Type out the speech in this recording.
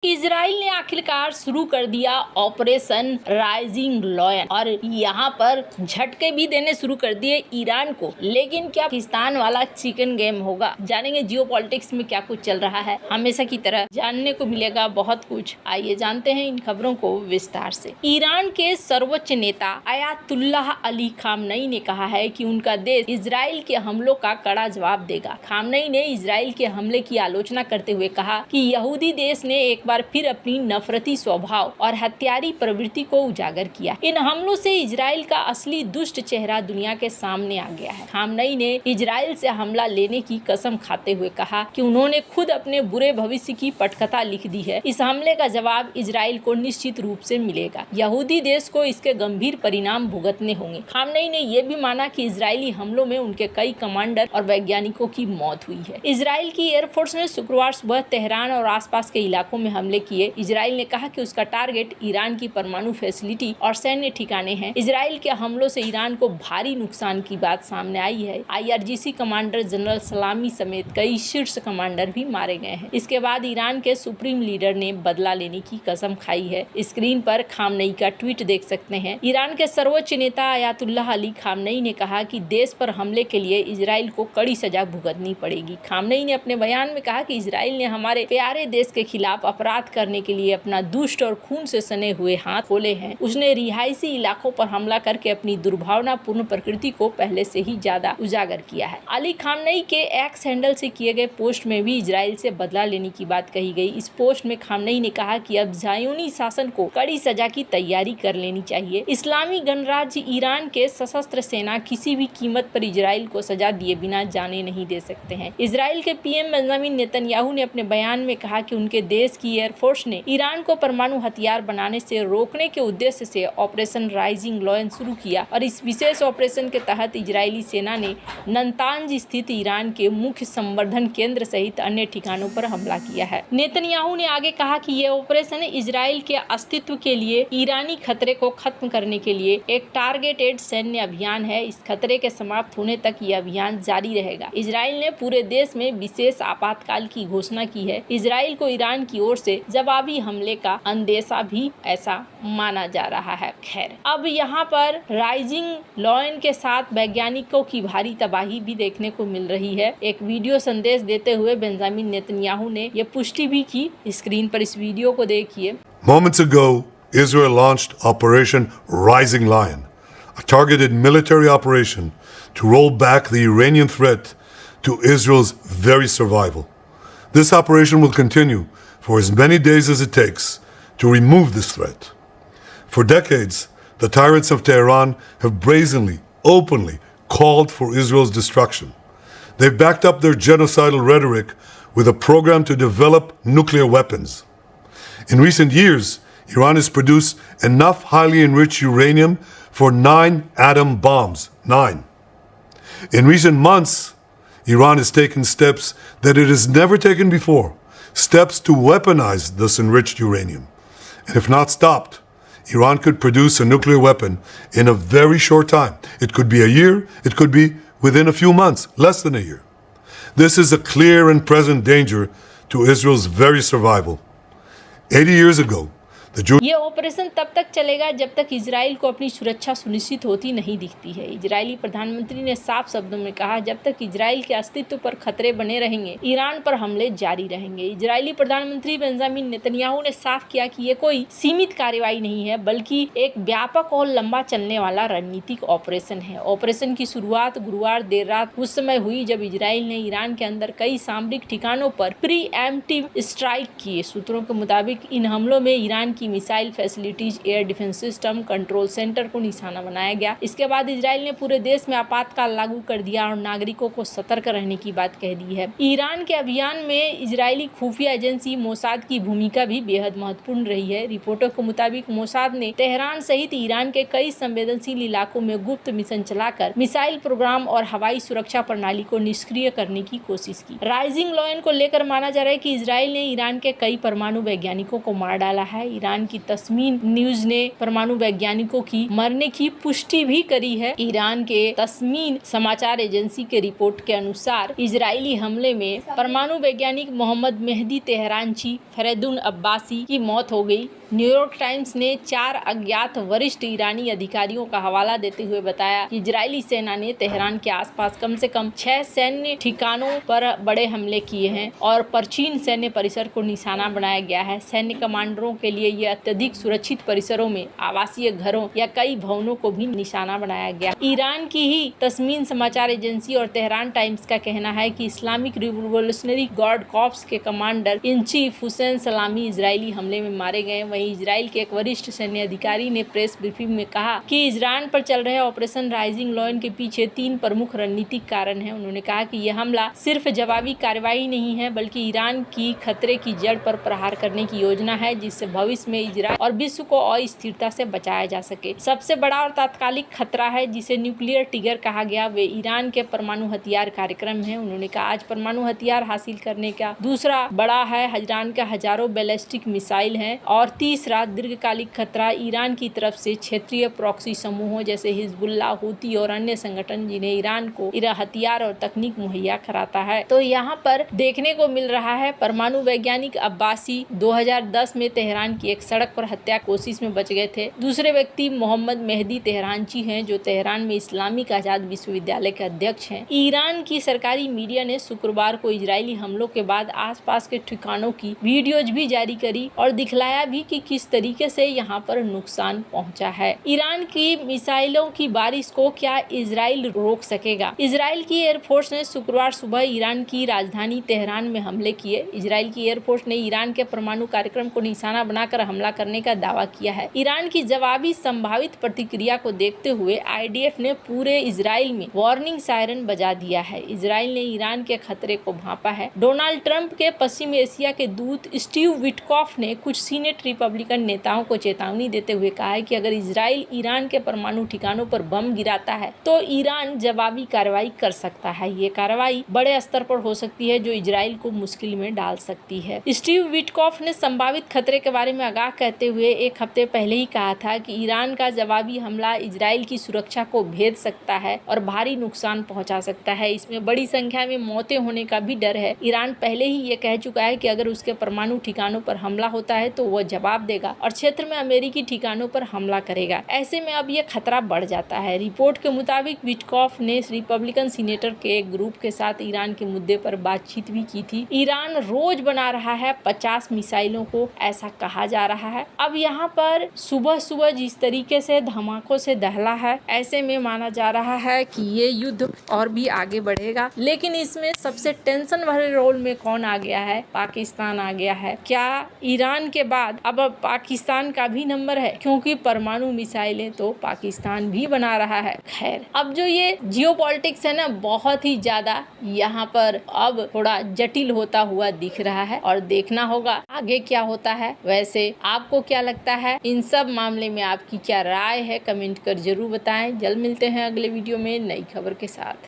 Israel ने आखिरकार शुरू कर दिया ऑपरेशन राइजिंग लॉयन और यहाँ पर झटके भी देने शुरू कर दिए ईरान को। लेकिन क्या पाकिस्तान वाला चिकन गेम होगा? जानेंगे जियोपॉलिटिक्स में क्या कुछ चल रहा है। हमेशा की तरह जानने को मिलेगा बहुत कुछ। आइए जानते हैं इन खबरों को विस्तार से। ईरान के सर्वोच्च नेता अयातुल्लाह अली खामनई ने कहा है कि उनका देश इजराइल के हमलों का कड़ा जवाब देगा। खामनई ने इजराइल के हमले की आलोचना करते हुए कहा कि यहूदी देश ने एक बार फिर अपनी नफरती स्वभाव और हत्यारी प्रवृत्ति को उजागर किया। इन हमलों से इजराइल का असली दुष्ट चेहरा दुनिया के सामने आ गया है। खामनई ने इजराइल से हमला लेने की कसम खाते हुए कहा कि उन्होंने खुद अपने बुरे भविष्य की पटकथा लिख दी है। इस हमले का जवाब इजराइल को निश्चित रूप से मिलेगा। यहूदी देश को इसके गंभीर परिणाम भुगतने होंगे। खामनई ने यह भी माना कि इजरायली हमलों में उनके कई कमांडर और वैज्ञानिकों की मौत हुई है। इजराइल की एयरफोर्स ने शुक्रवार सुबह तेहरान और आसपास के इलाकों में हमले किए। इजराइल ने कहा कि उसका टारगेट ईरान की परमाणु फैसिलिटी और सैन्य ठिकाने हैं। इजराइल के हमलों से ईरान को भारी नुकसान की बात सामने आई है। IRGC कमांडर जनरल सलामी समेत कई शीर्ष कमांडर भी मारे गए हैं। इसके बाद ईरान के सुप्रीम लीडर ने बदला लेने की कसम खाई है। स्क्रीन पर खामनई का ट्वीट देख सकते हैं। ईरान के सर्वोच्च नेता अयातुल्लाह अली खामनई ने कहा कि देश पर हमले के लिए इजराइल को कड़ी सजा भुगतनी पड़ेगी। खामनई ने अपने बयान में कहा कि इजराइल ने हमारे प्यारे देश के खिलाफ अपराध करने के लिए अपना दुष्ट और खून से सने हुए हाथ खोले हैं। उसने रिहायशी इलाकों पर हमला करके अपनी दुर्भावनापूर्ण प्रकृति को पहले से ही ज्यादा उजागर किया है। अली खामनई के एक्स हैंडल से किए गए पोस्ट में भी इजराइल से बदला लेने की बात कही गई। इस पोस्ट में खामनई ने कहा कि अब ज़ायोनी शासन को कड़ी सजा की तैयारी कर लेनी चाहिए। इस्लामी गणराज्य ईरान के सशस्त्र सेना किसी भी कीमत पर इजराइल को सजा दिए बिना जाने नहीं दे सकते हैं। इजराइल के PM बेंजामिन नेतन्याहू ने अपने बयान में कहा कि उनके देश की एयरफोर्स ने ईरान को परमाणु हथियार बनाने से रोकने के उद्देश्य से ऑपरेशन राइजिंग लॉयन शुरू किया और इस विशेष ऑपरेशन के तहत इजरायली सेना ने नतांज स्थित ईरान के मुख्य संवर्धन केंद्र सहित अन्य ठिकानों पर हमला किया है। नेतन्याहू ने आगे कहा कि यह ऑपरेशन इजराइल के अस्तित्व के लिए ईरानी खतरे को खत्म करने के लिए एक टारगेटेड सैन्य अभियान है। इस खतरे के समाप्त होने तक यह अभियान जारी रहेगा। इजराइल ने पूरे देश में विशेष आपातकाल की घोषणा की है। इजराइल को ईरान की ओर से जवाबी हमले का अंदेशा भी ऐसा माना जा रहा है। खैर, अब यहाँ पर राइजिंग लॉयन के साथ वैज्ञानिकों की भारी तबाही भी देखने को मिल रही है। एक वीडियो संदेश देते हुए बेंजामिन नेतन्याहू ने यह पुष्टि भी की। स्क्रीन पर इस वीडियो को देखिए। Moments ago, Israel launched Operation Rising Lion, a targeted military operation to roll back the Iranian threat to Israel's very survival. This operation will continue for as many days as it takes to remove this threat. For decades, the tyrants of Tehran have brazenly, openly called for Israel's destruction. They've backed up their genocidal rhetoric with a program to develop nuclear weapons. In recent years, Iran has produced enough highly enriched uranium for 9 atom bombs. 9. In recent months, Iran has taken steps that it has never taken before, steps to weaponize this enriched uranium. And if not stopped, Iran could produce a nuclear weapon in a very short time. It could be a year, it could be within a few months, less than a year. This is a clear and present danger to Israel's very survival. 80 years ago, ये operation तब तक चलेगा जब तक Israel को अपनी सुरक्षा सुनिश्चित होती नहीं दिखती है। इजरायली प्रधानमंत्री ने साफ शब्दों में कहा, जब तक इजराइल के अस्तित्व पर खतरे बने रहेंगे, ईरान पर हमले जारी रहेंगे। इजरायली प्रधानमंत्री बेंजामिन नेतन्याहू ने साफ किया कि ये कोई सीमित कार्रवाई नहीं है, बल्कि एक व्यापक और लंबा चलने वाला रणनीतिक ऑपरेशन है। ऑपरेशन की शुरुआत गुरुवार देर रात उस समय हुई जब इजराइल ने ईरान के अंदर कई सामरिक ठिकानों पर प्रीएम्प्टिव स्ट्राइक किए। सूत्रों के मुताबिक इन हमलों में ईरान की missile facilities, air defence system, control centre को निशाना बनाया गया। इसके बाद इजराइल ने पूरे देश में आपातकाल लागू कर दिया और नागरिकों को सतर्क रहने की बात कह दी है। ईरान के अभियान में इजरायली खुफिया एजेंसी मोसाद की भूमिका भी बेहद महत्वपूर्ण रही है। रिपोर्टों के मुताबिक मोसाद ने तेहरान सहित ईरान के कई संवेदनशील इलाकों में गुप्त मिशन चलाकर मिसाइल प्रोग्राम और हवाई सुरक्षा प्रणाली को निष्क्रिय करने की कोशिश की। राइजिंग लॉयन को लेकर माना जा रहा है कि इजराइल ने ईरान के कई परमाणु वैज्ञानिकों को मार डाला है। ईरान ईरान की तस्मीन न्यूज ने परमाणु वैज्ञानिकों की मरने की पुष्टि भी करी है। ईरान के तस्मीन समाचार एजेंसी के रिपोर्ट के अनुसार इजरायली हमले में परमाणु वैज्ञानिक मोहम्मद मेहदी तेहरानची फरेदुन अब्बासी की मौत हो गई। न्यूयॉर्क टाइम्स ने 4 अज्ञात वरिष्ठ ईरानी अधिकारियों का हवाला देते हुए बताया कि इजरायली सेना ने तेहरान के आसपास कम से कम 6 सैन्य ठिकानों पर बड़े हमले किए हैं और प्राचीन सैन्य परिसर को निशाना बनाया गया है। सैन्य कमांडरों के लिए ये अत्यधिक सुरक्षित परिसरों में आवासीय घरों या कई भवनों को भी निशाना बनाया गया। ईरान की ही तस्मीन समाचार एजेंसी और तेहरान टाइम्स का कहना है कि इस्लामिक रिवोल्यूशनरी गार्ड कॉर्प्स के कमांडर इन चीफ हुसैन सलामी इजरायली हमले में मारे गए। वहीं इजराइल के एक वरिष्ठ सैन्य अधिकारी ने प्रेस ब्रीफिंग में कहा कि ईरान पर चल रहे ऑपरेशन राइजिंग लायन के पीछे 3 प्रमुख रणनीतिक कारण हैं। उन्होंने कहा कि यह हमला सिर्फ जवाबी कार्रवाई नहीं है बल्कि ईरान की खतरे की जड़ पर प्रहार करने की योजना है जिससे भविष्य में इजराइल और विश्व को अस्थिरता से बचाया जा सके। सबसे बड़ा और तात्कालिक खतरा है जिसे न्यूक्लियर टिगर कहा गया वे ईरान के परमाणु हथियार कार्यक्रम है। उन्होंने कहा आज परमाणु हथियार हासिल करने का दूसरा बड़ा है ईरान का हजारों बैलिस्टिक मिसाइल है और तीसरा दीर्घकालिक खतरा ईरान की तरफ से क्षेत्रीय प्रॉक्सी समूहों जैसे हिजबुल्लाह, हूती और अन्य संगठन जिन्हें ईरान को हथियार और तकनीक मुहैया कराता है। तो यहाँ पर देखने को मिल रहा है परमाणु वैज्ञानिक अब्बासी 2010 में तेहरान की एक सड़क पर हत्या कोशिश में बच गए थे। दूसरे व्यक्ति मोहम्मद मेहदी तेहरानची हैं जो तेहरान में इस्लामिक आजाद विश्वविद्यालय के अध्यक्ष हैं। ईरान की सरकारी मीडिया ने शुक्रवार को इजरायली हमलों के बाद आसपास के ठिकानों की वीडियोज भी जारी करी और दिखलाया भी कि किस तरीके से यहाँ पर नुकसान पहुँचा है। ईरान की मिसाइलों की बारिश को क्या इजराइल रोक सकेगा? इजराइल की एयरफोर्स ने शुक्रवार सुबह ईरान की राजधानी तेहरान में हमले किए। इजराइल की एयरफोर्स ने ईरान के परमाणु कार्यक्रम को निशाना बनाकर हमला करने का दावा किया है। ईरान की जवाबी संभावित प्रतिक्रिया को देखते हुए आईडीएफ ने पूरे इजराइल में वार्निंग सायरन बजा दिया है। इजराइल ने ईरान के खतरे को भांपा है। डोनाल्ड ट्रंप के पश्चिम एशिया के दूत स्टीव विटकॉफ ने कुछ सीनेट रिपब्लिकन नेताओं को चेतावनी देते हुए कहा है कि अगर इजराइल ईरान के परमाणु ठिकानों पर बम गिराता है तो ईरान जवाबी कार्रवाई कर सकता है। ये कार्रवाई बड़े स्तर पर हो सकती है जो इजराइल को मुश्किल में डाल सकती है। स्टीव विटकॉफ ने संभावित खतरे के बारे में आगाह करते हुए एक हफ्ते पहले ही कहा था कि ईरान का जवाबी हमला इजराइल की सुरक्षा को भेद सकता है और भारी नुकसान पहुंचा सकता है। इसमें बड़ी संख्या में मौतें होने का भी डर है। ईरान पहले ही ये कह चुका है कि अगर उसके परमाणु ठिकानों पर हमला होता है तो वह जवाब देगा और क्षेत्र में अमेरिकी ठिकानों पर हमला करेगा। ऐसे में अब यह खतरा बढ़ जाता है। रिपोर्ट के मुताबिक विटकॉफ ने रिपब्लिकन सीनेटर के एक ग्रुप के साथ ईरान के मुद्दे पर बातचीत भी की थी। ईरान रोज बना रहा है 50 मिसाइलों को, ऐसा कहा जा रहा है। अब यहाँ पर सुबह सुबह जिस तरीके से धमाकों से दहला है, ऐसे में माना जा रहा है कि ये युद्ध और भी आगे बढ़ेगा। लेकिन इसमें सबसे टेंशन भरे रोल में कौन आ गया है? पाकिस्तान आ गया है। क्या ईरान के बाद अब पाकिस्तान का भी नंबर है? क्योंकि परमाणु मिसाइलें तो पाकिस्तान भी बना रहा है। खैर, अब जो ये जियोपॉलिटिक्स है ना, बहुत ही ज्यादा यहाँ पर अब थोड़ा जटिल होता हुआ दिख रहा है और देखना होगा आगे क्या होता है। वैसे आपको क्या लगता है? इन सब मामले में आपकी क्या राय है? कमेंट कर जरूर बताएं। जल्द मिलते हैं अगले वीडियो में नई खबर के साथ।